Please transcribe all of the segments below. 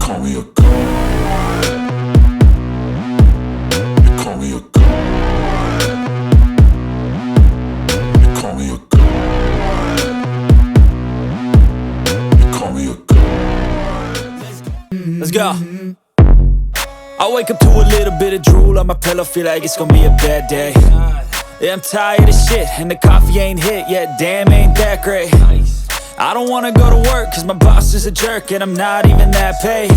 call me a god. You call me a god. You call me a god. You call me a god. Let's go. I wake up to a little bit of drool on my pillow, feel like it's gonna be a bad day. Yeah, I'm tired of shit, and the coffee ain't hit yet, damn, ain't that great. I don't wanna go to work, cause my boss is a jerk, and I'm not even that paid.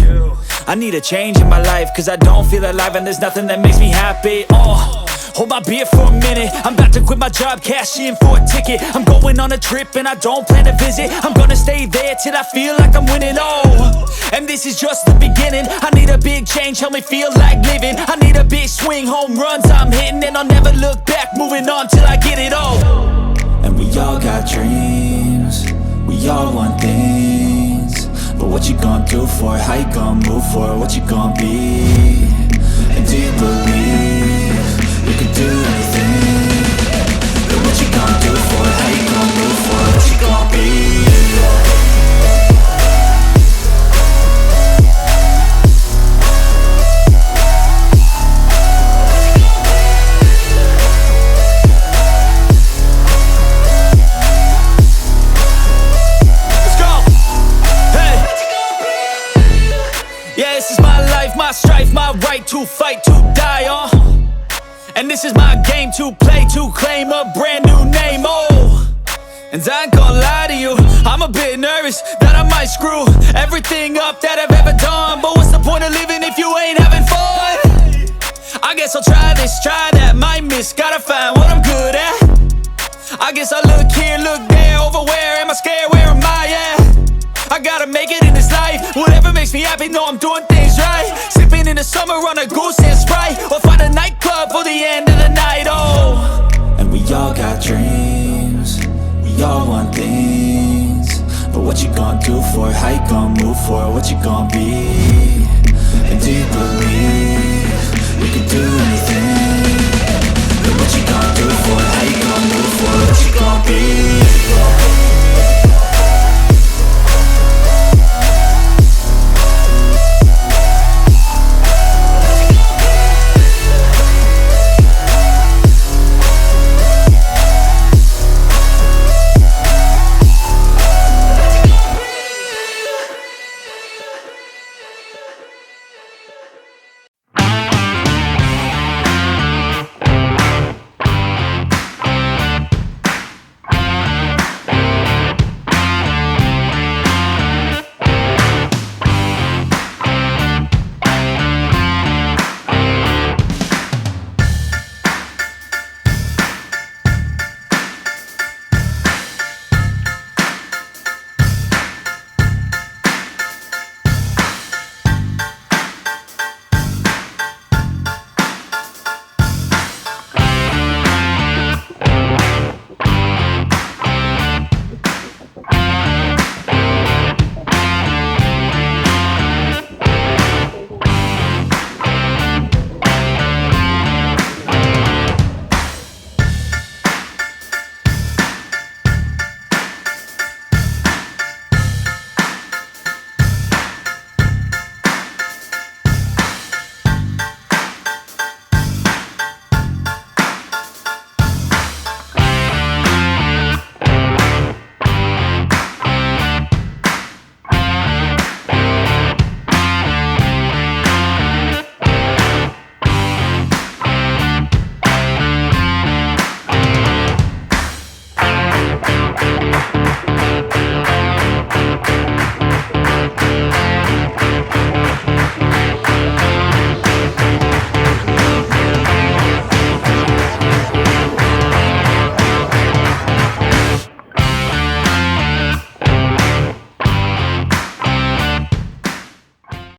I need a change in my life, cause I don't feel alive, and there's nothing that makes me happy. Hold my beer for a minute, I'm about to quit my job, cash in for a ticket. I'm going on a trip, and I don't plan to visit. I'm gonna stay there till I feel like I'm winning, and this is just the beginning. I need a big change, help me feel like living. I need a big swing, home runs I'm hitting, and I'll never look back, moving on till I get it all. And we all got dreams, we all want things, but what you gonna do for it? How you gonna move for it? What you gonna be? And do you believe you can do anything? But what you gonna do for it? How you gonna move for it? What you gonna be? My strife, my right to fight, to die on. And this is my game to play, to claim a brand new name, And I ain't gonna lie to you, I'm a bit nervous that I might screw everything up that I've ever done. But what's the point of living if you ain't having fun? I guess I'll try this, try that, might miss, gotta find what I'm good at. I guess I look here, look there, over where am I scared, where am I at? I gotta make it in this life, whatever makes me happy, know I'm doing things right. Sipping in the summer on a goose and Sprite, or find a nightclub for the end of the night, And we all got dreams, we all want things, but what you gonna do for it? How you gonna move for it? What you gonna be?